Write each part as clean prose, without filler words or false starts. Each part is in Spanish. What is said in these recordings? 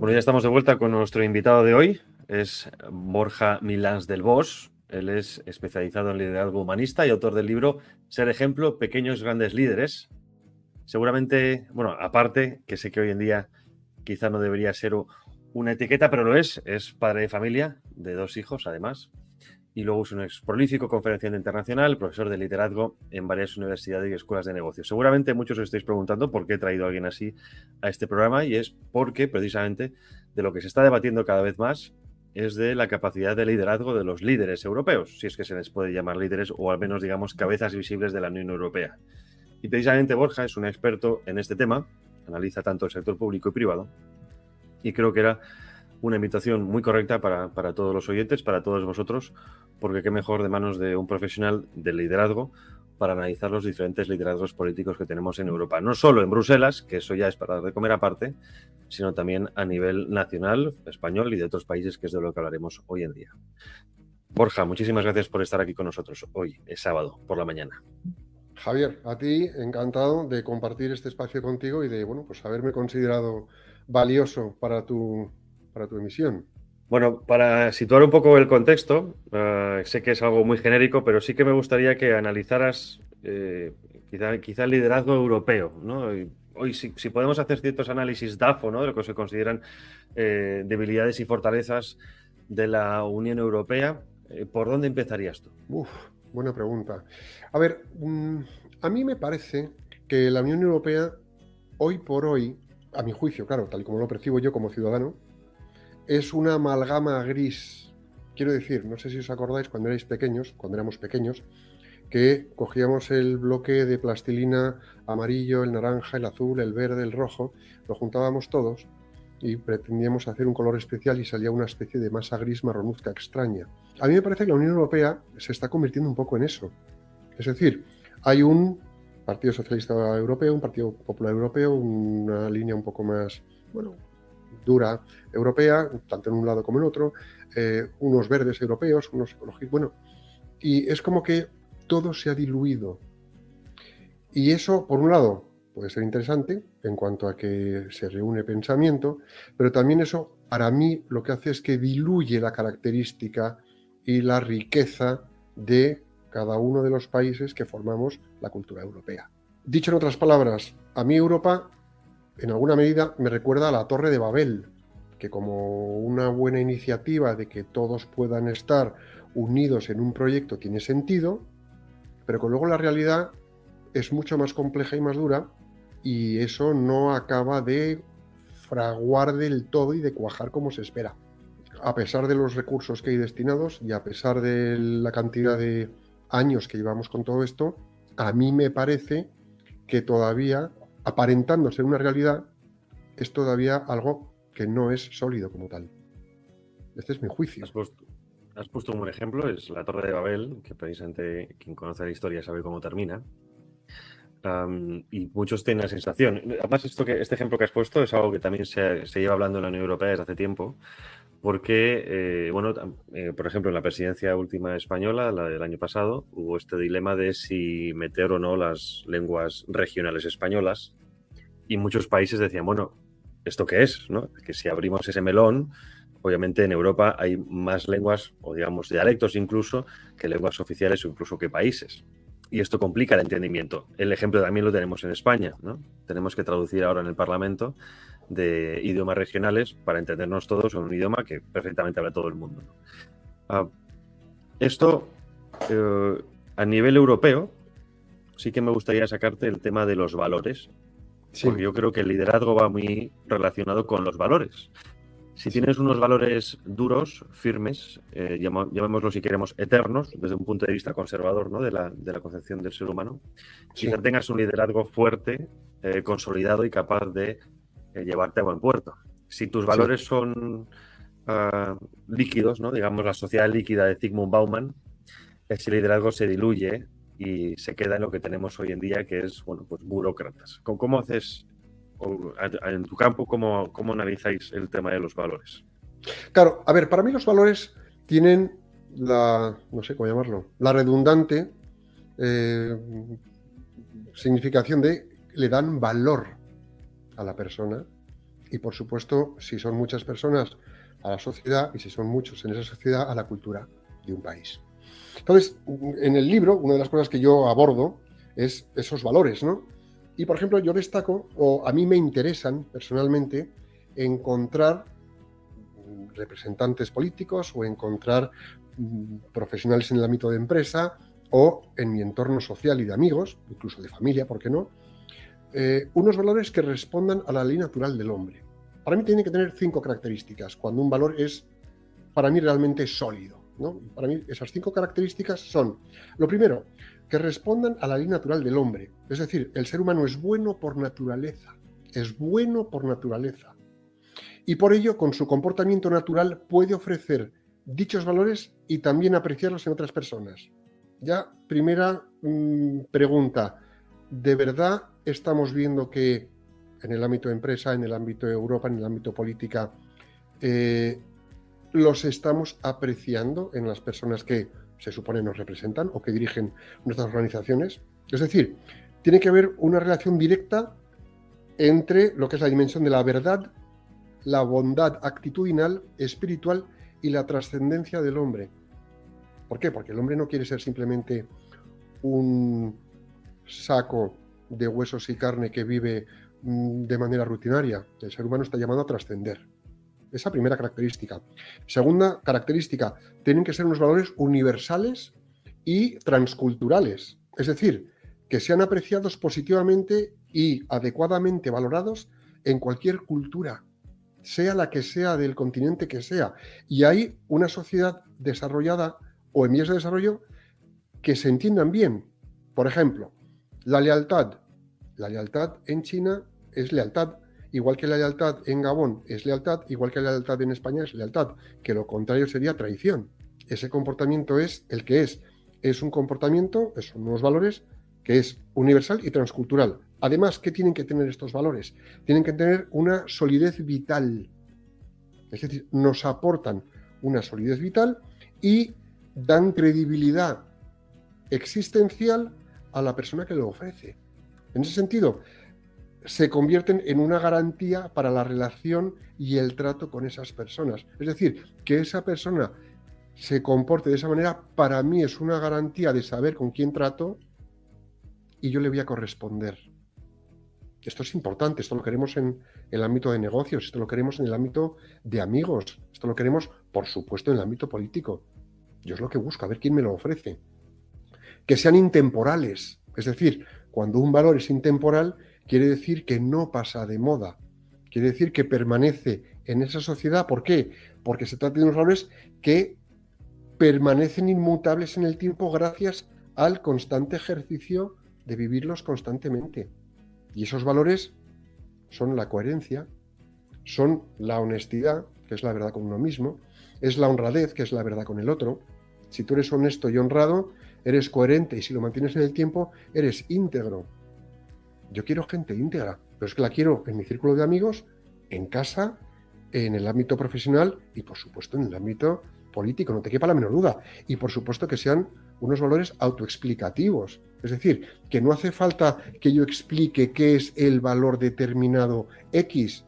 Bueno, ya estamos de vuelta con nuestro invitado de hoy. Es Borja Milans del Bosch. Él es especializado en liderazgo humanista y autor del libro Ser ejemplo, pequeños grandes líderes. Seguramente, bueno, aparte, que sé que hoy en día quizá no debería ser una etiqueta, pero lo es padre de familia, de 2 hijos además. Y luego es un prolífico conferenciante internacional, profesor de liderazgo en varias universidades y escuelas de negocios. Seguramente muchos os estáis preguntando por qué he traído a alguien así a este programa, y es porque precisamente de lo que se está debatiendo cada vez más es de la capacidad de liderazgo de los líderes europeos, si es que se les puede llamar líderes, o al menos, digamos, cabezas visibles de la Unión Europea. Y precisamente Borja es un experto en este tema, analiza tanto el sector público y privado, y creo que era una invitación muy correcta para todos los oyentes, para todos vosotros, porque qué mejor de manos de un profesional del liderazgo para analizar los diferentes liderazgos políticos que tenemos en Europa. No solo en Bruselas, que eso ya es para dar de comer aparte, sino también a nivel nacional, español y de otros países, que es de lo que hablaremos hoy en día. Borja, muchísimas gracias por estar aquí con nosotros hoy, es sábado, por la mañana. Javier, a ti encantado de compartir este espacio contigo y de, bueno, pues haberme considerado valioso para tu emisión. Bueno, para situar un poco el contexto, sé que es algo muy genérico, pero sí que me gustaría que analizaras quizá el liderazgo europeo, ¿no? Y hoy, si podemos hacer ciertos análisis DAFO, ¿no? De lo que se consideran debilidades y fortalezas de la Unión Europea, ¿por dónde empezarías tú? Buena pregunta. A ver, a mí me parece que la Unión Europea, hoy por hoy, a mi juicio, claro, tal y como lo percibo yo como ciudadano, es una amalgama gris. Quiero decir, no sé si os acordáis cuando éramos pequeños, que cogíamos el bloque de plastilina amarillo, el naranja, el azul, el verde, el rojo, lo juntábamos todos y pretendíamos hacer un color especial y salía una especie de masa gris marronuzca extraña. A mí me parece que la Unión Europea se está convirtiendo un poco en eso. Es decir, hay un Partido Socialista Europeo, un Partido Popular Europeo, una línea un poco más, bueno, dura europea, tanto en un lado como en otro, unos verdes europeos, unos ecológicos, bueno, y es como que todo se ha diluido. Y eso, por un lado, puede ser interesante en cuanto a que se reúne pensamiento, pero también eso, para mí, lo que hace es que diluye la característica y la riqueza de cada uno de los países que formamos la cultura europea. Dicho en otras palabras, a mí Europa, en alguna medida, me recuerda a la Torre de Babel, que como una buena iniciativa de que todos puedan estar unidos en un proyecto tiene sentido, pero que luego la realidad es mucho más compleja y más dura, y eso no acaba de fraguar del todo y de cuajar como se espera. A pesar de los recursos que hay destinados y a pesar de la cantidad de años que llevamos con todo esto, a mí me parece que todavía, aparentando ser una realidad, es todavía algo que no es sólido como tal. Este es mi juicio. Has puesto un buen ejemplo, es la Torre de Babel, que precisamente quien conoce la historia sabe cómo termina. Y muchos tienen la sensación. Además, este ejemplo que has puesto es algo que también se lleva hablando en la Unión Europea desde hace tiempo, porque, por ejemplo, en la presidencia última española, la del año pasado, hubo este dilema de si meter o no las lenguas regionales españolas, y muchos países decían, bueno, ¿esto qué es? ¿No? Que si abrimos ese melón, obviamente en Europa hay más lenguas, o digamos dialectos incluso, que lenguas oficiales o incluso que países. Y esto complica el entendimiento. El ejemplo también lo tenemos en España, ¿no? Tenemos que traducir ahora en el Parlamento de idiomas regionales para entendernos todos en un idioma que perfectamente habla todo el mundo, ¿no? Esto, a nivel europeo, sí que me gustaría sacarte el tema de los valores, Sí, porque yo creo que el liderazgo va muy relacionado con los valores. Si sí, tienes unos valores duros, firmes, llamémoslo si queremos eternos, desde un punto de vista conservador, ¿no? de la concepción del ser humano, sí. quizá tengas un liderazgo fuerte, consolidado y capaz de llevarte a buen puerto. Si tus Sí. valores son líquidos, ¿no? Digamos la sociedad líquida de Zygmunt Bauman, ese liderazgo se diluye y se queda en lo que tenemos hoy en día, que es, bueno, pues burócratas. ¿Cómo haces, en tu campo, cómo analizáis el tema de los valores? Claro, a ver, para mí los valores tienen no sé cómo llamarlo, la redundante eh, significación de le dan valor a la persona y, por supuesto, si son muchas personas, a la sociedad, y si son muchos en esa sociedad, a la cultura de un país. Entonces, en el libro, una de las cosas que yo abordo es esos valores, ¿no? Y, por ejemplo, yo destaco, o a mí me interesan personalmente, encontrar representantes políticos o encontrar profesionales en el ámbito de empresa o en mi entorno social y de amigos, incluso de familia, ¿por qué no? Unos valores que respondan a la ley natural del hombre. Para mí tiene que tener 5 características, cuando un valor es, para mí, realmente sólido, ¿no? Para mí esas 5 características son, lo primero, que respondan a la ley natural del hombre. Es decir, el ser humano es bueno por naturaleza, es bueno por naturaleza. Y por ello, con su comportamiento natural, puede ofrecer dichos valores y también apreciarlos en otras personas. Ya, primera pregunta. ¿De verdad estamos viendo que en el ámbito de empresa, en el ámbito de Europa, en el ámbito política, los estamos apreciando en las personas que se supone nos representan o que dirigen nuestras organizaciones? Es decir, tiene que haber una relación directa entre lo que es la dimensión de la verdad, la bondad actitudinal, espiritual y la trascendencia del hombre. ¿Por qué? Porque el hombre no quiere ser simplemente un saco de huesos y carne que vive de manera rutinaria. El ser humano está llamado a trascender. Esa primera característica. Segunda característica, tienen que ser unos valores universales y transculturales. Es decir, que sean apreciados positivamente y adecuadamente valorados en cualquier cultura, sea la que sea, del continente que sea. Y hay una sociedad desarrollada o en vías de desarrollo que se entiendan bien. Por ejemplo, la lealtad. La lealtad en China es lealtad, igual que la lealtad en Gabón es lealtad, igual que la lealtad en España es lealtad, que lo contrario sería traición. Ese comportamiento es el que es. Es un comportamiento, son unos valores que es universal y transcultural. Además, ¿qué tienen que tener estos valores? Tienen que tener una solidez vital. Es decir, nos aportan una solidez vital y dan credibilidad existencial a la persona que lo ofrece. En ese sentido, se convierten en una garantía para la relación y el trato con esas personas. Es decir, que esa persona se comporte de esa manera, para mí es una garantía de saber con quién trato y yo le voy a corresponder. Esto es importante, esto lo queremos en el ámbito de negocios, esto lo queremos en el ámbito de amigos, esto lo queremos, por supuesto, en el ámbito político. Yo es lo que busco, a ver quién me lo ofrece. Que sean intemporales, es decir, cuando un valor es intemporal, quiere decir que no pasa de moda, quiere decir que permanece en esa sociedad. ¿Por qué? Porque se trata de unos valores que permanecen inmutables en el tiempo gracias al constante ejercicio de vivirlos constantemente. Y esos valores son la coherencia, son la honestidad, que es la verdad con uno mismo, es la honradez, que es la verdad con el otro. Si tú eres honesto y honrado, eres coherente, y si lo mantienes en el tiempo, eres íntegro. Yo quiero gente íntegra, pero es que la quiero en mi círculo de amigos, en casa, en el ámbito profesional y, por supuesto, en el ámbito político, no te quepa la menor duda. Y, por supuesto, que sean unos valores autoexplicativos. Es decir, que no hace falta que yo explique qué es el valor determinado X.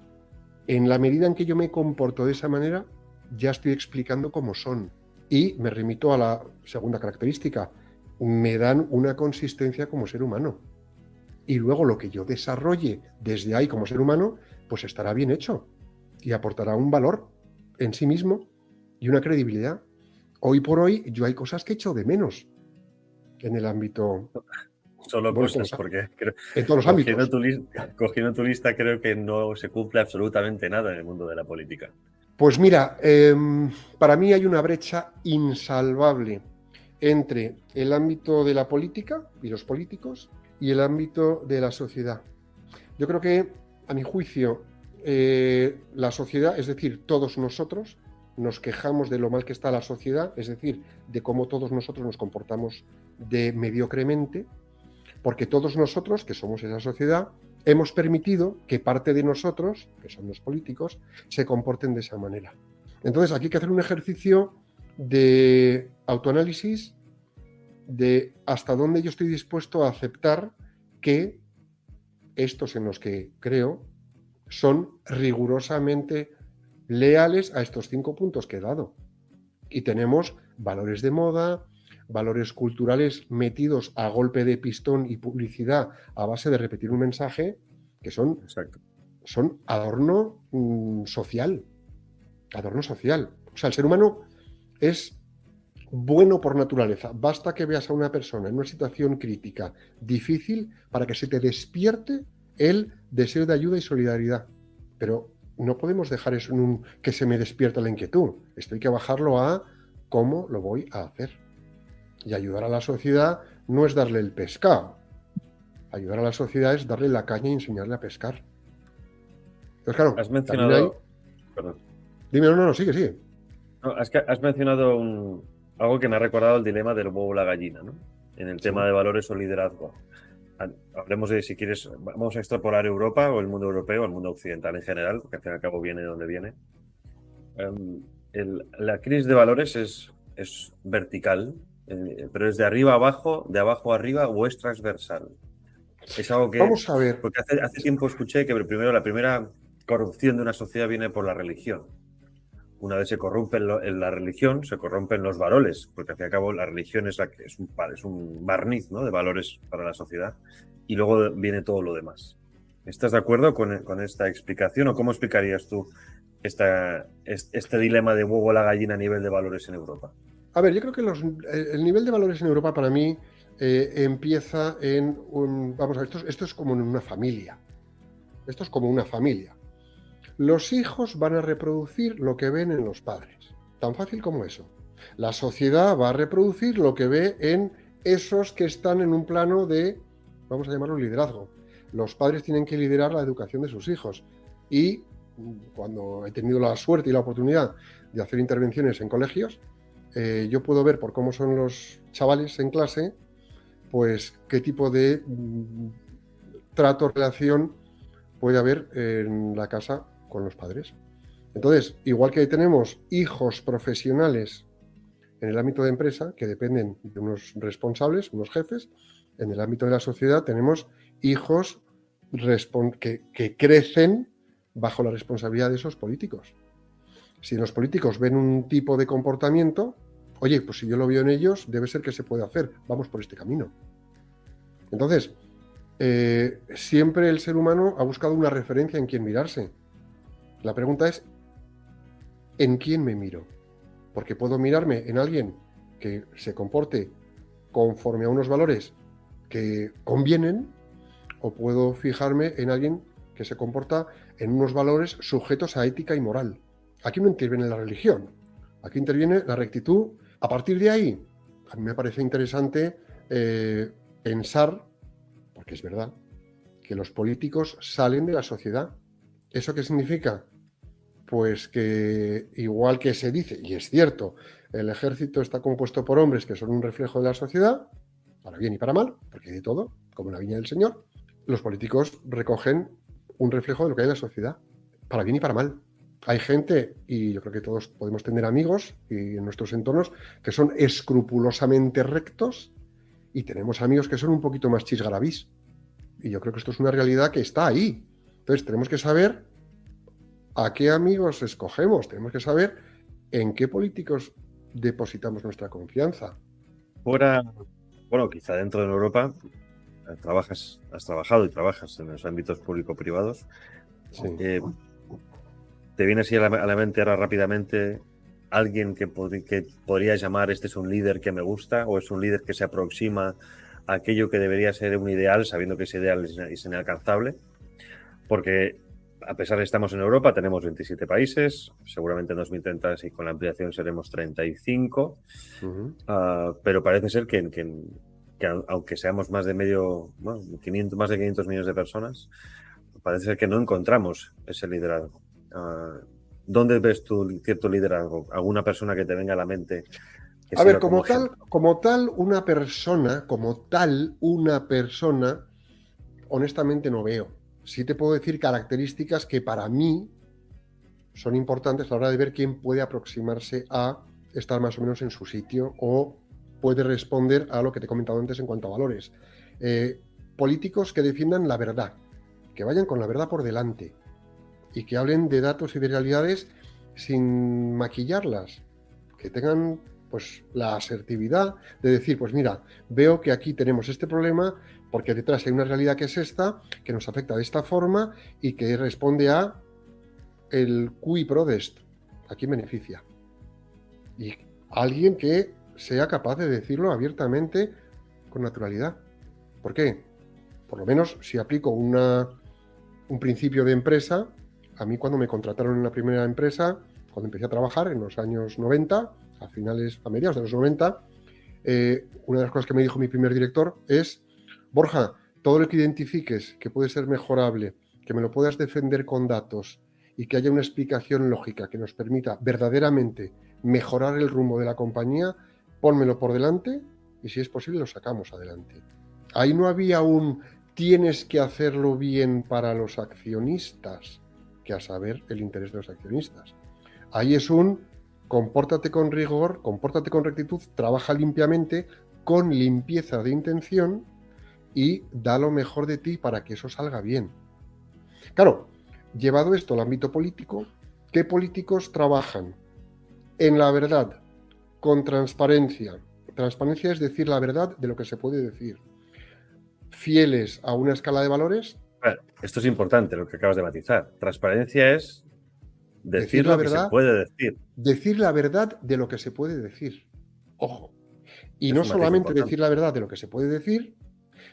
En la medida en que yo me comporto de esa manera, ya estoy explicando cómo son. Y me remito a la segunda característica. Me dan una consistencia como ser humano. Y luego lo que yo desarrolle desde ahí como ser humano, pues estará bien hecho y aportará un valor en sí mismo y una credibilidad. Hoy por hoy yo hay cosas que echo de menos en el ámbito, Solo bueno, cosas, porque creo, en todos los ámbitos. cogiendo tu lista, creo que no se cumple absolutamente nada en el mundo de la política. Pues mira, para mí hay una brecha insalvable entre el ámbito de la política y los políticos y el ámbito de la sociedad. Yo creo que, a mi juicio, la sociedad, es decir, todos nosotros, nos quejamos de lo mal que está la sociedad, es decir, de cómo todos nosotros nos comportamos de mediocremente, porque todos nosotros, que somos esa sociedad, hemos permitido que parte de nosotros, que son los políticos, se comporten de esa manera. Entonces, aquí hay que hacer un ejercicio de autoanálisis, de hasta dónde yo estoy dispuesto a aceptar que estos en los que creo son rigurosamente leales a estos 5 puntos que he dado. Y tenemos valores de moda, valores culturales metidos a golpe de pistón y publicidad a base de repetir un mensaje que son adorno social. Adorno social. O sea, el ser humano es bueno por naturaleza. Basta que veas a una persona en una situación crítica, difícil, para que se te despierte el deseo de ayuda y solidaridad. Pero no podemos dejar eso en un que se me despierta la inquietud. Esto hay que bajarlo a cómo lo voy a hacer. Y ayudar a la sociedad no es darle el pescado. Ayudar a la sociedad es darle la caña y enseñarle a pescar. Entonces, claro, Has mencionado... Perdón. Dime, no, sigue. No, has mencionado algo que me ha recordado el dilema del huevo o la gallina, ¿no? En el tema de valores o liderazgo. Hablemos de, si quieres, vamos a extrapolar Europa o el mundo europeo, o el mundo occidental en general, porque al fin y al cabo viene de donde viene. La crisis de valores es vertical, pero es de arriba a abajo, de abajo a arriba o es transversal. Es algo que... Vamos a ver. Porque hace tiempo escuché que primero la primera corrupción de una sociedad viene por la religión. Una vez se corrompe en la religión, se corrompen los valores, porque al fin y al cabo la religión es un barniz, ¿no?, de valores para la sociedad, y luego viene todo lo demás. ¿Estás de acuerdo con esta explicación o cómo explicarías tú este dilema de huevo a la gallina a nivel de valores en Europa? A ver, yo creo que el nivel de valores en Europa para mí empieza en vamos a ver, esto es como en una familia. Esto es como una familia. Los hijos van a reproducir lo que ven en los padres. Tan fácil como eso. La sociedad va a reproducir lo que ve en esos que están en un plano de, vamos a llamarlo, liderazgo. Los padres tienen que liderar la educación de sus hijos. Y cuando he tenido la suerte y la oportunidad de hacer intervenciones en colegios, yo puedo ver por cómo son los chavales en clase, pues qué tipo de trato, relación puede haber en la casa con los padres. Entonces, igual que tenemos hijos profesionales en el ámbito de empresa, que dependen de unos responsables, unos jefes, en el ámbito de la sociedad tenemos hijos que crecen bajo la responsabilidad de esos políticos. Si los políticos ven un tipo de comportamiento, oye, pues si yo lo veo en ellos, debe ser que se puede hacer, vamos por este camino. Entonces, siempre el ser humano ha buscado una referencia en quien mirarse. La pregunta es, ¿en quién me miro? Porque puedo mirarme en alguien que se comporte conforme a unos valores que convienen, o puedo fijarme en alguien que se comporta en unos valores sujetos a ética y moral. Aquí no interviene la religión, aquí interviene la rectitud. A partir de ahí, a mí me parece interesante pensar, porque es verdad, que los políticos salen de la sociedad. ¿Eso qué significa? Pues que, igual que se dice, y es cierto, el ejército está compuesto por hombres que son un reflejo de la sociedad, para bien y para mal, porque hay de todo, como en la viña del Señor, los políticos recogen un reflejo de lo que hay en la sociedad, para bien y para mal. Hay gente, y yo creo que todos podemos tener amigos y en nuestros entornos, que son escrupulosamente rectos, y tenemos amigos que son un poquito más chisgarabís. Y yo creo que esto es una realidad que está ahí. Entonces tenemos que saber a qué amigos escogemos, tenemos que saber en qué políticos depositamos nuestra confianza. Bueno, quizá dentro de Europa has trabajado y trabajas en los ámbitos público-privados. Sí. ¿Te viene así a la mente ahora rápidamente alguien que podrías llamar este es un líder que me gusta, o es un líder que se aproxima a aquello que debería ser un ideal, sabiendo que ese ideal es inalcanzable? Porque a pesar de que estamos en Europa, tenemos 27 países, seguramente en 2030 y con la ampliación seremos 35, pero parece ser que aunque seamos más de más de 500 millones de personas, parece ser que no encontramos ese liderazgo. ¿Dónde ves tú cierto liderazgo? ¿Alguna persona que te venga a la mente? A ver, como tal, una persona, honestamente no veo. Sí te puedo decir características que para mí son importantes a la hora de ver quién puede aproximarse a estar más o menos en su sitio o puede responder a lo que te he comentado antes en cuanto a valores. Políticos que defiendan la verdad, que vayan con la verdad por delante, y que hablen de datos y de realidades sin maquillarlas, que tengan pues la asertividad de decir, pues mira, veo que aquí tenemos este problema porque detrás hay una realidad que es esta, que nos afecta de esta forma y que responde a el cui prodest, a quién beneficia. Y alguien que sea capaz de decirlo abiertamente con naturalidad. ¿Por qué? Por lo menos si aplico un principio de empresa, a mí cuando me contrataron en la primera empresa, cuando empecé a trabajar en los años 90, a mediados de los 90, una de las cosas que me dijo mi primer director es, Borja, todo lo que identifiques que puede ser mejorable, que me lo puedas defender con datos y que haya una explicación lógica que nos permita verdaderamente mejorar el rumbo de la compañía, pónmelo por delante y si es posible lo sacamos adelante. Ahí no había un tienes que hacerlo bien para los accionistas, que a saber el interés de los accionistas. Ahí es un compórtate con rigor, compórtate con rectitud, trabaja limpiamente, con limpieza de intención y da lo mejor de ti para que eso salga bien. Claro, llevado esto al ámbito político, ¿qué políticos trabajan en la verdad, con transparencia? Transparencia es decir la verdad de lo que se puede decir. Fieles a una escala de valores. Claro, esto es importante, lo que acabas de matizar. Transparencia es decir La lo que se verdad, puede decir. decir la verdad de lo que se puede decir. Ojo. Y Es no un matiz solamente importante. decir la verdad de lo que se puede decir,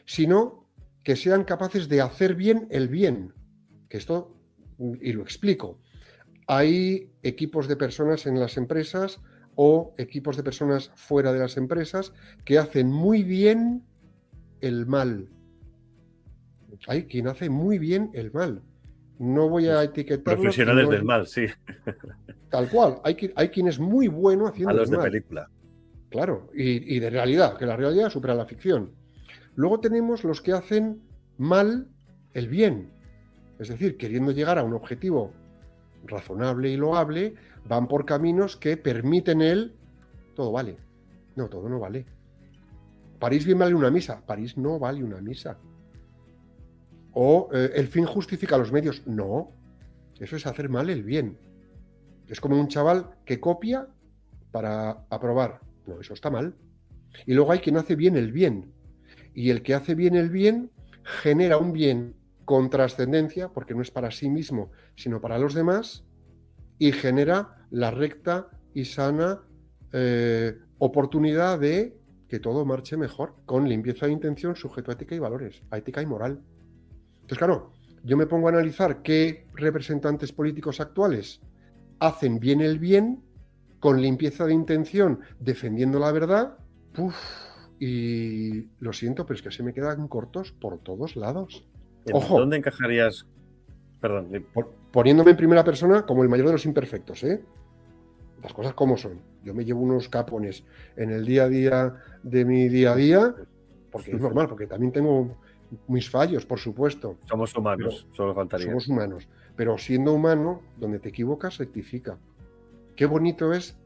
sino que sean capaces de hacer bien el bien. Que esto, y lo explico, hay equipos de personas en las empresas o equipos de personas fuera de las empresas que hacen muy bien el mal. Hay quien hace muy bien el mal. No voy a etiquetarlos. Profesionales del mal, sí. Tal cual. Hay quien es muy bueno haciendo Malos el de mal. película. Claro, y de realidad, que la realidad supera la ficción. Luego tenemos los que hacen mal el bien. Es decir, queriendo llegar a un objetivo razonable y loable, van por caminos que permiten todo vale. No, todo no vale. París bien vale una misa. París no vale una misa. O el fin justifica los medios. No, eso es hacer mal el bien. Es como un chaval que copia para aprobar. No, eso está mal. Y luego hay quien hace bien el bien. Y el que hace bien el bien genera un bien con trascendencia, porque no es para sí mismo, sino para los demás, y genera la recta y sana oportunidad de que todo marche mejor, con limpieza de intención, sujeto a ética y valores, a ética y moral. Entonces, claro, yo me pongo a analizar qué representantes políticos actuales hacen bien el bien, con limpieza de intención, defendiendo la verdad, y lo siento, pero es que se me quedan cortos por todos lados. Ojo, ¿Dónde encajarías? Perdón. Poniéndome en primera persona como el mayor de los imperfectos, ¿eh? Las cosas como son. Yo me llevo unos capones en el día a día de mi día a día, porque es normal, porque también tengo mis fallos, por supuesto. Somos humanos, solo faltaría. Somos humanos. Pero siendo humano, donde te equivocas, rectifica. Qué bonito es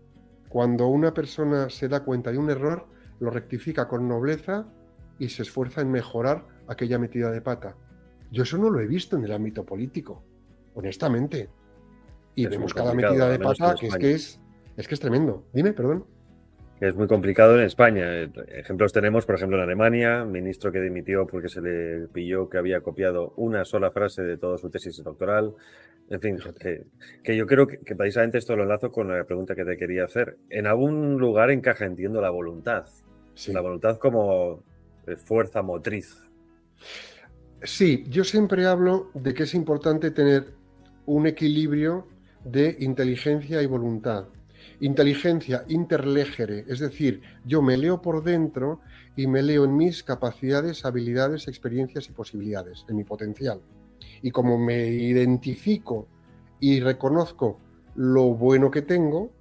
cuando una persona se da cuenta de un error, lo rectifica con nobleza y se esfuerza en mejorar aquella metida de pata. Yo eso no lo he visto en el ámbito político, honestamente. Y Es vemos muy cada complicado, metida de al menos pata en que España. es que es tremendo. Dime, perdón. Es muy complicado en España. Ejemplos tenemos, por ejemplo, en Alemania, un ministro que dimitió porque se le pilló que había copiado una sola frase de toda su tesis doctoral. En fin, que yo creo que precisamente esto lo enlazo con la pregunta que te quería hacer. En algún lugar encaja, entiendo, la voluntad. Sí. La voluntad como fuerza motriz. Sí, yo siempre hablo de que es importante tener un equilibrio de inteligencia y voluntad. Inteligencia interlegere, es decir, yo me leo por dentro y me leo en mis capacidades, habilidades, experiencias y posibilidades, en mi potencial. Y como me identifico y reconozco lo bueno que tengo,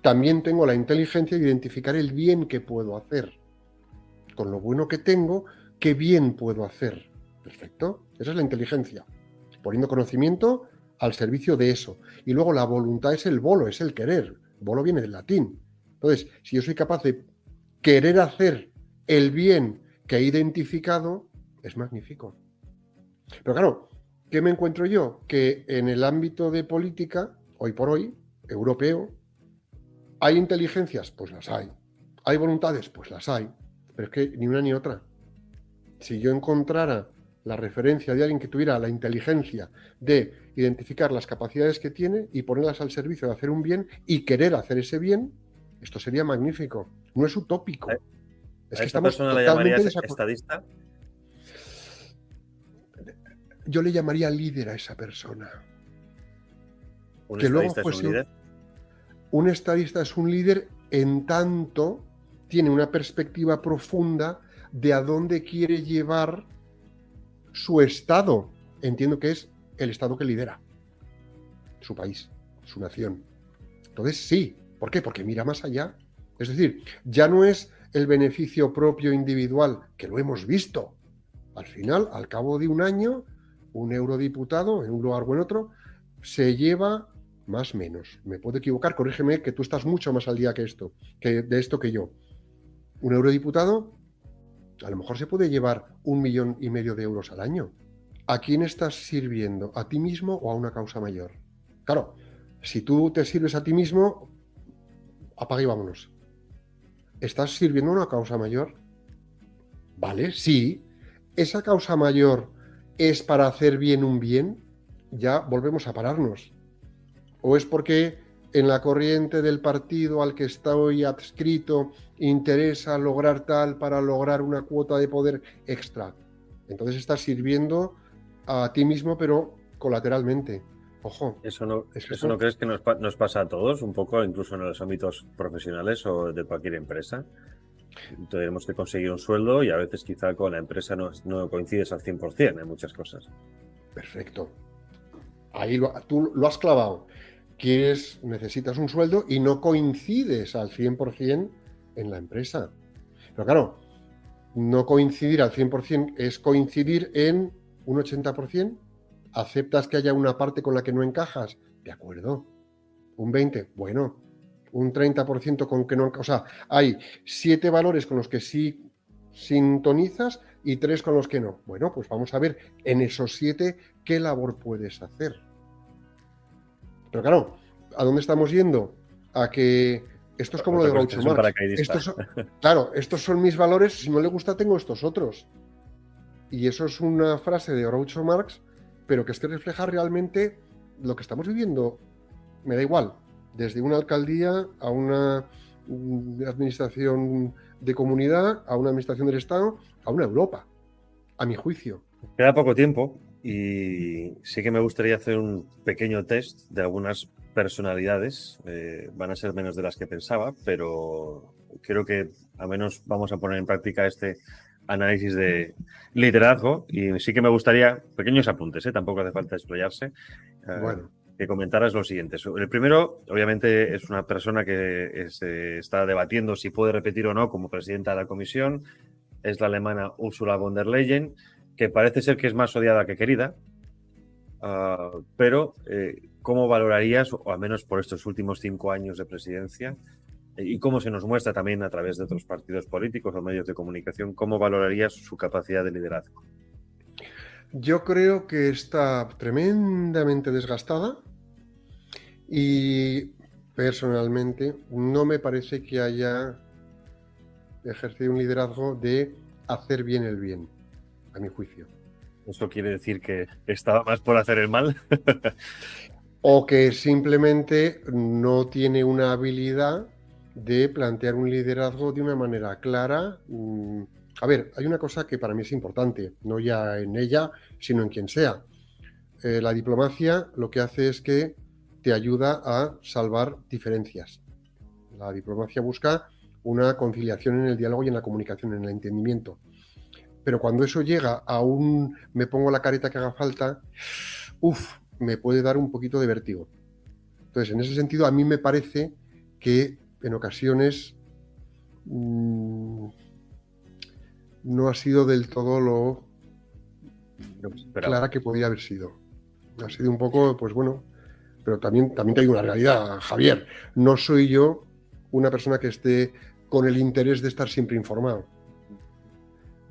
también tengo la inteligencia de identificar el bien que puedo hacer. Con lo bueno que tengo, ¿qué bien puedo hacer? Perfecto, esa es la inteligencia, poniendo conocimiento al servicio de eso. Y luego la voluntad es el volo, es el querer. Volo viene del latín. Entonces, si yo soy capaz de querer hacer el bien que he identificado, es magnífico. Pero claro, ¿Qué me encuentro yo? Que en el ámbito de política, hoy por hoy, europeo, ¿hay inteligencias? Pues las hay. ¿Hay voluntades? Pues las hay. Pero es que ni una ni otra. Si yo encontrara la referencia de alguien que tuviera la inteligencia de identificar las capacidades que tiene y ponerlas al servicio de hacer un bien y querer hacer ese bien, esto sería magnífico. No es utópico. Es ¿A que esta estamos persona la totalmente llamarías desacordados. estadista? Yo le llamaría líder a esa persona. ¿Un Que luego estadista es un fuese líder? un estadista es un líder en tanto tiene una perspectiva profunda de a dónde quiere llevar su estado. Entiendo que es el estado que lidera, su país, su nación. Entonces sí, ¿por qué? Porque mira más allá. Es decir, ya no es el beneficio propio individual, que lo hemos visto. Al final, al cabo de un año, un eurodiputado, en un lugar o en otro, se lleva más o menos. Me puedo equivocar, corrígeme, que tú estás mucho más al día que esto, de esto que yo. Un eurodiputado a lo mejor se puede llevar 1,5 millones de euros al año. ¿A quién estás sirviendo? ¿A ti mismo o a una causa mayor? Claro, si tú te sirves a ti mismo, apaga y vámonos. ¿Estás sirviendo a una causa mayor? Vale, sí. ¿Esa causa mayor es para hacer bien un bien? Ya volvemos a pararnos. ¿O es porque en la corriente del partido al que estoy adscrito interesa lograr tal para lograr una cuota de poder extra? Entonces estás sirviendo a ti mismo, pero colateralmente. Ojo, ¿Eso no, es que eso no esto, crees que nos pasa a todos, un poco, incluso en los ámbitos profesionales o de cualquier empresa? Tenemos que conseguir un sueldo y a veces quizá con la empresa no coincides al 100% en muchas cosas. perfecto. Ahí tú lo has clavado. Necesitas un sueldo y no coincides al 100% en la empresa. Pero claro, no coincidir al 100% es coincidir en un 80%. ¿Aceptas que haya una parte con la que no encajas? De acuerdo. Un 20%, bueno. Un 30% con que no encajas. O sea, hay 7 valores con los que sí sintonizas y 3 con los que no. Bueno, pues vamos a ver en esos 7 qué labor puedes hacer. Pero claro, ¿a dónde estamos yendo? A que esto es como lo de Otra cosa es que Groucho eres un Marx. paracaidista. Claro, estos son mis valores, si no le gusta tengo estos otros. Y eso es una frase de Groucho Marx, pero que es que refleja realmente lo que estamos viviendo. Me da igual, desde una alcaldía a una administración de comunidad, a una administración del Estado, a una Europa, a mi juicio. Queda poco tiempo y sí que me gustaría hacer un pequeño test de algunas personalidades. Van a ser menos de las que pensaba, pero creo que al menos vamos a poner en práctica este análisis de liderazgo y sí que me gustaría, pequeños apuntes, tampoco hace falta explayarse, Bueno, que comentaras lo siguiente. El primero, obviamente, es una persona que está debatiendo si puede repetir o no como presidenta de la comisión. Es la alemana Ursula von der Leyen, que parece ser que es más odiada que querida, pero ¿cómo valorarías, o al menos por estos últimos 5 años de presidencia, y cómo se nos muestra también a través de otros partidos políticos o medios de comunicación, cómo valorarías su capacidad de liderazgo? yo creo que está tremendamente desgastada y personalmente no me parece que haya ejercido un liderazgo de hacer bien el bien, a mi juicio. ¿Eso quiere decir que estaba más por hacer el mal? O que simplemente no tiene una habilidad de plantear un liderazgo de una manera clara. A ver, hay una cosa que para mí es importante, no ya en ella, sino en quien sea. La diplomacia lo que hace es que te ayuda a salvar diferencias. La diplomacia busca una conciliación en el diálogo y en la comunicación, en el entendimiento. Pero cuando eso llega a un me pongo la careta que haga falta, me puede dar un poquito de vértigo. Entonces, en ese sentido, a mí me parece que en ocasiones no ha sido del todo lo clara que podía haber sido. Ha sido un poco, pues bueno, pero también te digo una realidad, Javier. No soy yo una persona que esté con el interés de estar siempre informado.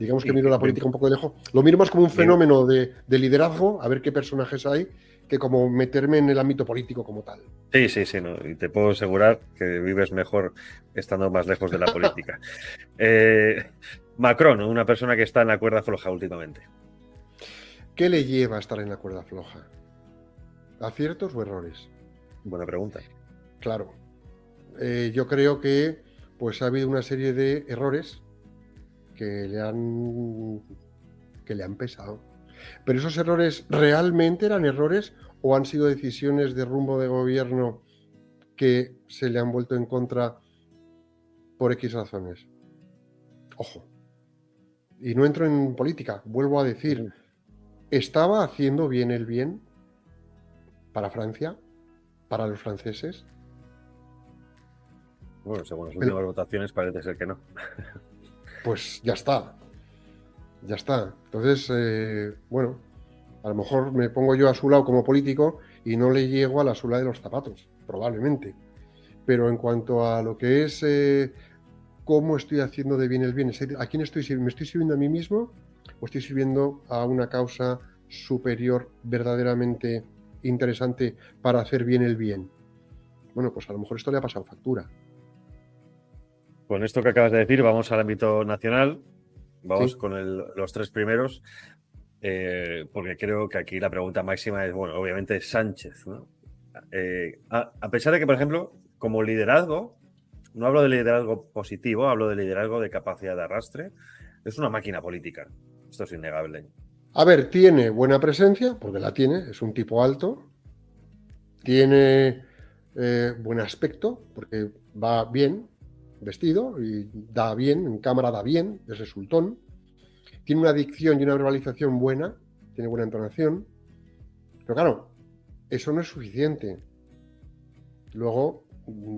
Digamos que Y miro la política un poco de lejos. Lo miro más como un fenómeno de liderazgo, a ver qué personajes hay, que como meterme en el ámbito político como tal. sí, no. Y te puedo asegurar que vives mejor estando más lejos de la política. Macron, una persona que está en la cuerda floja últimamente. ¿Qué le lleva a estar en la cuerda floja? ¿Aciertos o errores? Buena pregunta. Claro. Yo creo que pues ha habido una serie de errores que le han pesado. Pero esos errores realmente eran errores o han sido decisiones de rumbo de gobierno que se le han vuelto en contra por X razones. Ojo. Y no entro en política, vuelvo a decir, ¿estaba haciendo bien el bien para Francia, para los franceses? Bueno, según las Pero, últimas votaciones parece ser que no. pues ya está, ya está. Entonces, bueno, a lo mejor me pongo yo a su lado como político y no le llego a la suela de los zapatos, probablemente. Pero en cuanto a lo que es cómo estoy haciendo de bien el bien, es decir, ¿a quién estoy sirviendo? ¿Me estoy sirviendo a mí mismo o estoy sirviendo a una causa superior verdaderamente interesante para hacer bien el bien? Bueno, pues a lo mejor esto le ha pasado factura. Con esto que acabas de decir, vamos al ámbito nacional. Vamos Sí. con los tres primeros, porque creo que aquí la pregunta máxima es, bueno, obviamente es Sánchez, ¿no? A pesar de que, por ejemplo, como liderazgo, no hablo de liderazgo positivo, hablo de liderazgo de capacidad de arrastre, es una máquina política. Esto es innegable. A ver, tiene buena presencia, porque la tiene, es un tipo alto, tiene buen aspecto, porque va bien vestido y da bien, en cámara da bien, es resultón, tiene una dicción y una verbalización buena, tiene buena entonación, pero claro, eso no es suficiente. Luego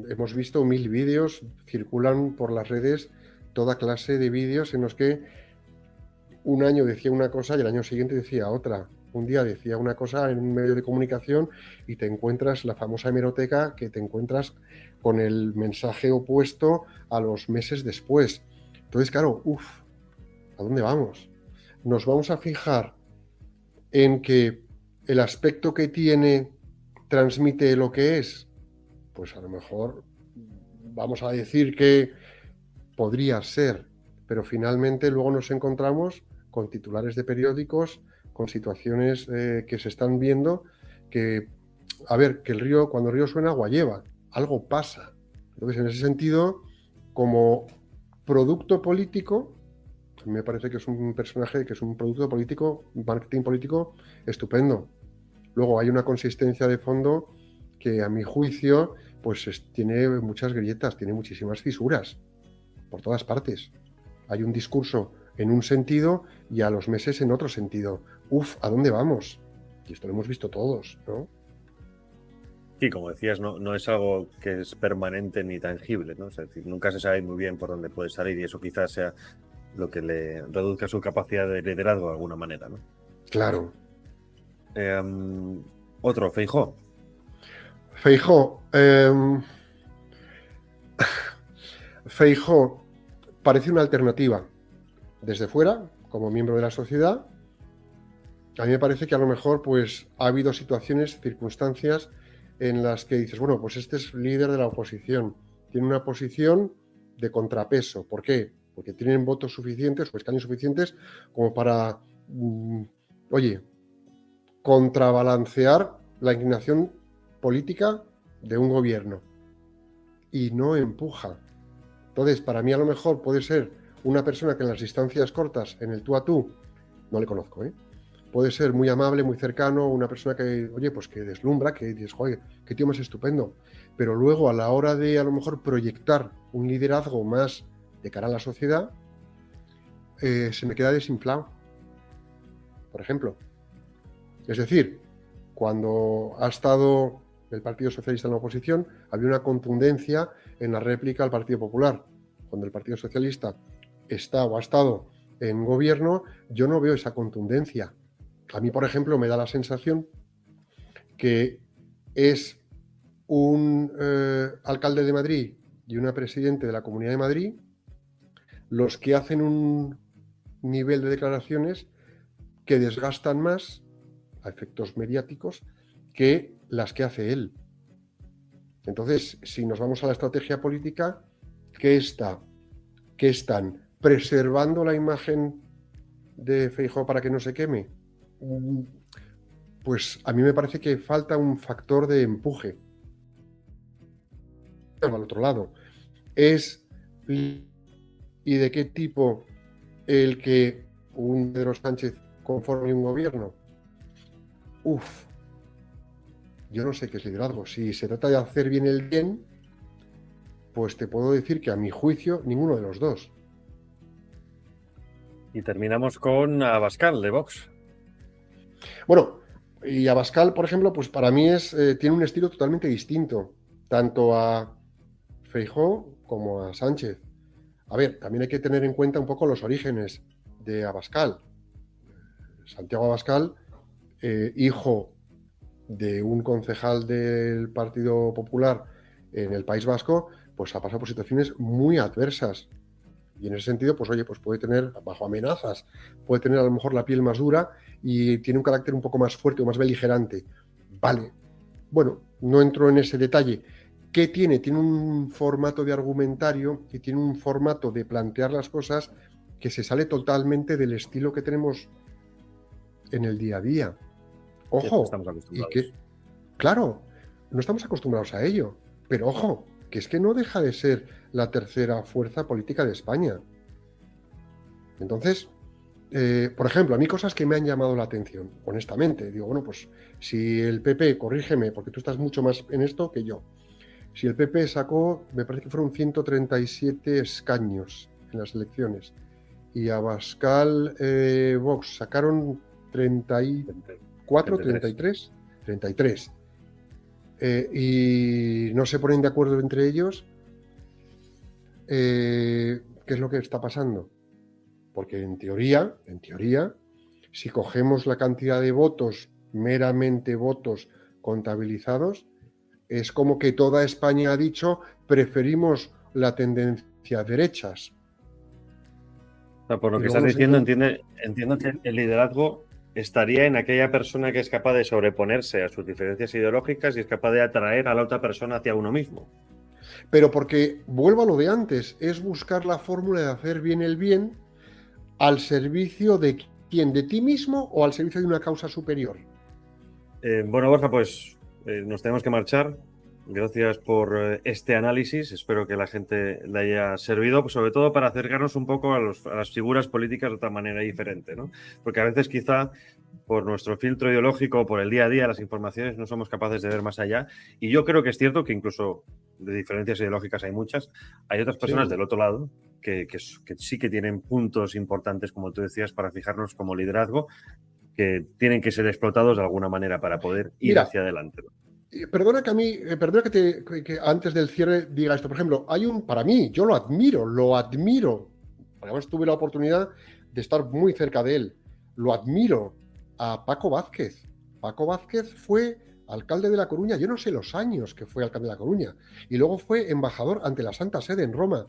hemos visto 1000 vídeos, circulan por las redes toda clase de vídeos en los que un año decía una cosa y el año siguiente decía otra. Un día decía una cosa en un medio de comunicación y te encuentras la famosa hemeroteca que te encuentras con el mensaje opuesto a los meses después. Entonces, claro, ¿a dónde vamos? Nos vamos a fijar en que el aspecto que tiene transmite lo que es. Pues a lo mejor vamos a decir que podría ser, pero finalmente luego nos encontramos con titulares de periódicos, con situaciones que se están viendo que, a ver, que el río, cuando el río suena, agua lleva, algo pasa. Entonces, en ese sentido, como producto político, me parece que es un personaje que es un producto político, marketing político estupendo. Luego hay una consistencia de fondo que a mi juicio pues tiene muchas grietas, tiene muchísimas fisuras por todas partes. Hay un discurso en un sentido y a los meses en otro sentido. ¿A dónde vamos? Y esto lo hemos visto todos, ¿no? Sí, como decías, no es algo que es permanente ni tangible, ¿no? Es decir, nunca se sabe muy bien por dónde puede salir y eso quizás sea lo que le reduzca su capacidad de liderazgo de alguna manera, ¿no? Claro. Otro, Feijóo. Feijóo. Feijóo parece una alternativa desde fuera, como miembro de la sociedad. A mí me parece que a lo mejor pues ha habido situaciones, circunstancias en las que dices, bueno, pues este es líder de la oposición, tiene una posición de contrapeso. ¿Por qué? Porque tienen votos suficientes o escaños suficientes como para, oye, contrabalancear la inclinación política de un gobierno. Y no empuja. Entonces, para mí a lo mejor puede ser una persona que en las distancias cortas, en el tú a tú, no le conozco, puede ser muy amable, muy cercano, una persona que, oye, pues que deslumbra, que dices, oye, qué tío más estupendo. Pero luego a la hora de a lo mejor proyectar un liderazgo más de cara a la sociedad, se me queda desinflado, por ejemplo. Es decir, cuando ha estado el Partido Socialista en la oposición, había una contundencia en la réplica al Partido Popular. Cuando el Partido Socialista está o ha estado en gobierno, yo no veo esa contundencia. A mí, por ejemplo, me da la sensación que es un alcalde de Madrid y una presidente de la Comunidad de Madrid los que hacen nivel de declaraciones que desgastan más a efectos mediáticos que las que hace él. Entonces, si nos vamos a la estrategia política, ¿qué están preservando la imagen de Feijóo para que no se queme? Pues a mí me parece que falta un factor de empuje. Al otro lado, ¿y de qué tipo el que un Pedro Sánchez conforme un gobierno? Yo no sé qué es liderazgo. Si se trata de hacer bien el bien, pues te puedo decir que a mi juicio ninguno de los dos. Y terminamos con Abascal, de Vox. Bueno, y Abascal, por ejemplo, pues para mí tiene un estilo totalmente distinto, tanto a Feijóo como a Sánchez. A ver, también hay que tener en cuenta un poco los orígenes de Abascal. Santiago Abascal, hijo de un concejal del Partido Popular en el País Vasco, pues ha pasado por situaciones muy adversas. Y en ese sentido, pues oye, pues puede tener, bajo amenazas, puede tener a lo mejor la piel más dura y tiene un carácter un poco más fuerte o más beligerante. Vale. Bueno, no entro en ese detalle. ¿Qué tiene? Tiene un formato de argumentario y tiene un formato de plantear las cosas que se sale totalmente del estilo que tenemos en el día a día. Ojo, Estamos acostumbrados. y que, claro, no estamos acostumbrados a ello, pero ojo, que es que no deja de ser la tercera fuerza política de España. Entonces, por ejemplo, a mí cosas que me han llamado la atención, honestamente. Digo, bueno, pues si el PP, corrígeme, porque tú estás mucho más en esto que yo, si el PP sacó, me parece que fueron 137 escaños en las elecciones, y Abascal, Vox sacaron 34, 33, 33. Y no se ponen de acuerdo entre ellos, ¿qué es lo que está pasando? Porque en teoría, si cogemos la cantidad de votos, meramente votos contabilizados, es como que toda España ha dicho preferimos la tendencia a derechas. O sea, por lo que estás diciendo, entiendo que el liderazgo estaría en aquella persona que es capaz de sobreponerse a sus diferencias ideológicas y es capaz de atraer a la otra persona hacia uno mismo. Pero porque, vuelvo a lo de antes, es buscar la fórmula de hacer bien el bien al servicio de quién, de ti mismo o al servicio de una causa superior. Bueno, Borja, pues nos tenemos que marchar. Gracias por este análisis. Espero que la gente le haya servido, pues sobre todo para acercarnos un poco a las figuras políticas de otra manera diferente, ¿no? Porque a veces quizá por nuestro filtro ideológico, por el día a día, las informaciones, no somos capaces de ver más allá. Y yo creo que es cierto que incluso de diferencias ideológicas hay muchas. Hay otras personas del otro lado que sí que tienen puntos importantes, como tú decías, para fijarnos como liderazgo, que tienen que ser explotados de alguna manera para poder ir hacia adelante. Perdona que antes del cierre diga esto. Por ejemplo, para mí, yo lo admiro. Además tuve la oportunidad de estar muy cerca de él. Lo admiro a Paco Vázquez. Paco Vázquez fue alcalde de La Coruña, yo no sé los años que fue alcalde de La Coruña, y luego fue embajador ante la Santa Sede en Roma.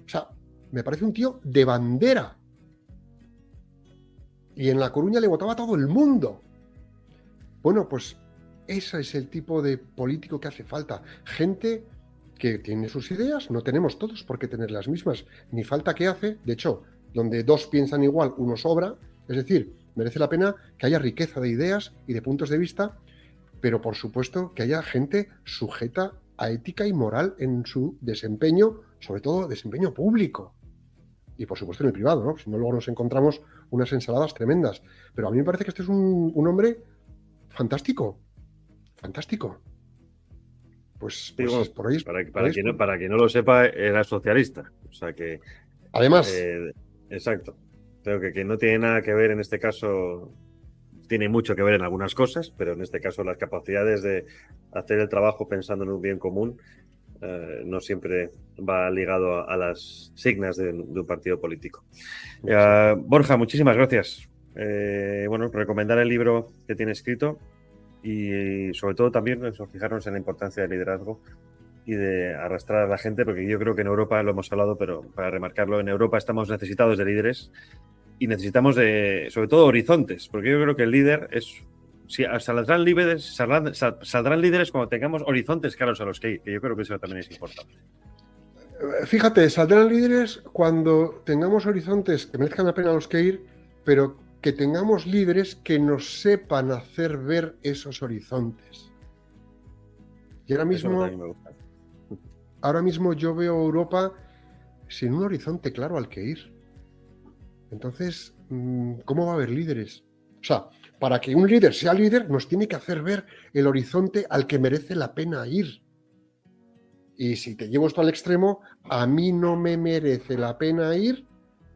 O sea, me parece un tío de bandera. Y en La Coruña le votaba a todo el mundo. Bueno, pues ese es el tipo de político que hace falta. Gente que tiene sus ideas, no tenemos todos por qué tener las mismas, ni falta que hace. De hecho, donde dos piensan igual, uno sobra. Es decir, merece la pena que haya riqueza de ideas y de puntos de vista, pero por supuesto que haya gente sujeta a ética y moral en su desempeño, sobre todo desempeño público. Y por supuesto en el privado, ¿no? Si no, luego nos encontramos unas ensaladas tremendas. Pero a mí me parece que este es un hombre fantástico. Fantástico. Pues por ahí. Para quien no lo sepa, era socialista. O sea que. Además. Exacto. Creo que no tiene nada que ver en este caso. Tiene mucho que ver en algunas cosas, pero en este caso las capacidades de hacer el trabajo pensando en un bien común no siempre va ligado a las signas de un partido político. Borja, muchísimas gracias. Bueno, recomendar el libro que tiene escrito y sobre todo también fijarnos en la importancia del liderazgo y de arrastrar a la gente, porque yo creo que en Europa, lo hemos hablado, pero para remarcarlo, en Europa estamos necesitados de líderes y necesitamos sobre todo horizontes, porque yo creo que el líder es... saldrán líderes cuando tengamos horizontes claros a los que ir, que yo creo que eso también es importante. Fíjate, saldrán líderes cuando tengamos horizontes que merezcan la pena a los que ir, pero que tengamos líderes que nos sepan hacer ver esos horizontes. Y ahora mismo yo veo Europa sin un horizonte claro al que ir. Entonces, ¿cómo va a haber líderes? O sea, para que un líder sea líder, nos tiene que hacer ver el horizonte al que merece la pena ir. Y si te llevo esto al extremo, a mí no me merece la pena ir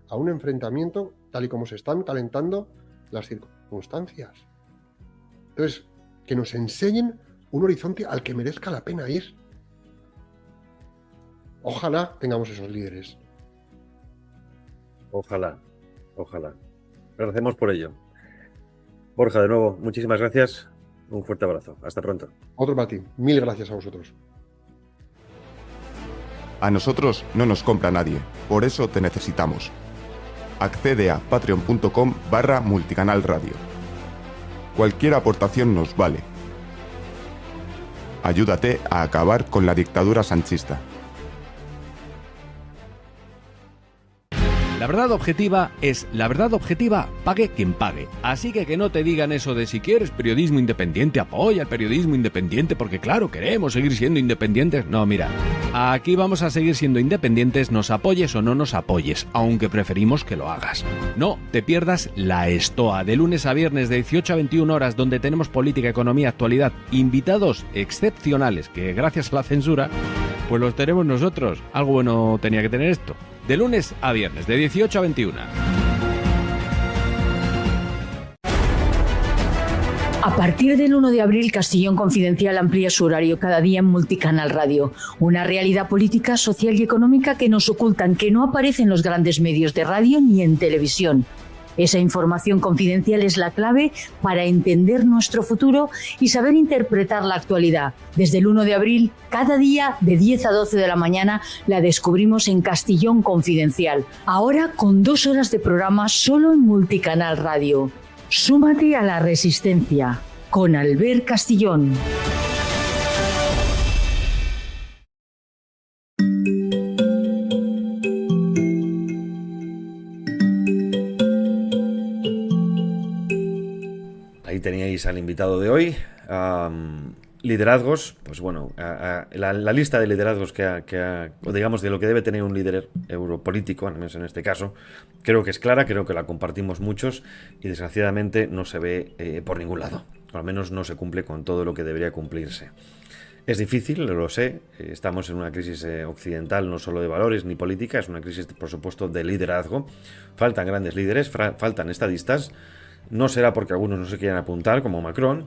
a un enfrentamiento tal y como se están calentando las circunstancias. Entonces, que nos enseñen un horizonte al que merezca la pena ir. Ojalá tengamos esos líderes. Ojalá. Agradecemos por ello. Borja, de nuevo, muchísimas gracias. Un fuerte abrazo. Hasta pronto. Otro para ti. Mil gracias a vosotros. A nosotros no nos compra nadie, por eso te necesitamos. Accede a patreon.com/multicanalradio. Cualquier aportación nos vale. Ayúdate a acabar con la dictadura sanchista. La verdad objetiva es la verdad objetiva, pague quien pague. Así que no te digan eso de si quieres periodismo independiente, apoya el periodismo independiente, porque claro, queremos seguir siendo independientes. No, mira, aquí vamos a seguir siendo independientes, nos apoyes o no nos apoyes, aunque preferimos que lo hagas. No te pierdas La Estoa, de lunes a viernes de 18 a 21 horas, donde tenemos política, economía, actualidad, invitados excepcionales, que gracias a la censura, pues los tenemos nosotros. Algo bueno tenía que tener esto. De lunes a viernes, de 18 a 21. A partir del 1 de abril, Castellón Confidencial amplía su horario cada día en Multicanal Radio. Una realidad política, social y económica que nos ocultan, que no aparece en los grandes medios de radio ni en televisión. Esa información confidencial es la clave para entender nuestro futuro y saber interpretar la actualidad. Desde el 1 de abril, cada día de 10 a 12 de la mañana, la descubrimos en Castellón Confidencial. Ahora con 2 horas de programa solo en Multicanal Radio. Súmate a la resistencia con Albert Castillón. Ahí teníais al invitado de hoy. Liderazgos, pues bueno, la lista de liderazgos o digamos de lo que debe tener un líder europolítico, al menos en este caso, creo que es clara, creo que la compartimos muchos y desgraciadamente no se ve por ningún lado, o al menos no se cumple con todo lo que debería cumplirse. Es difícil, lo sé, estamos en una crisis occidental no solo de valores ni política, es una crisis por supuesto de liderazgo, faltan grandes líderes, faltan estadistas, no será porque algunos no se quieran apuntar como Macron,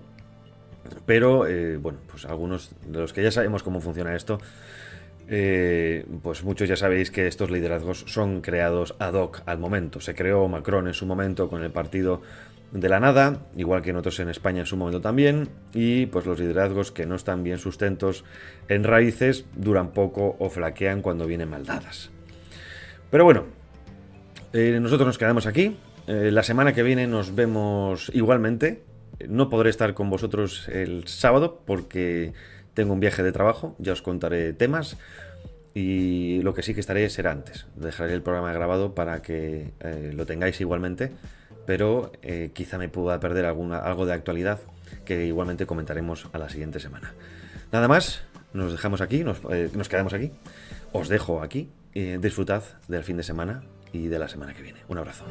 pero bueno, pues algunos de los que ya sabemos cómo funciona esto, pues muchos ya sabéis que estos liderazgos son creados ad hoc al momento. Se creó Macron en su momento con el partido de la nada, igual que en otros en España en su momento también, y pues los liderazgos que no están bien sustentos en raíces duran poco o flaquean cuando vienen mal dadas. Pero bueno, nosotros nos quedamos aquí. La semana que viene nos vemos igualmente. No podré estar con vosotros el sábado porque tengo un viaje de trabajo, ya os contaré temas, y lo que sí que estaré será antes. Dejaré el programa grabado para que lo tengáis igualmente, pero quizá me pueda perder algo de actualidad que igualmente comentaremos a la siguiente semana. Nada más, nos dejamos aquí, nos quedamos aquí, os dejo aquí, disfrutad del fin de semana y de la semana que viene. Un abrazo.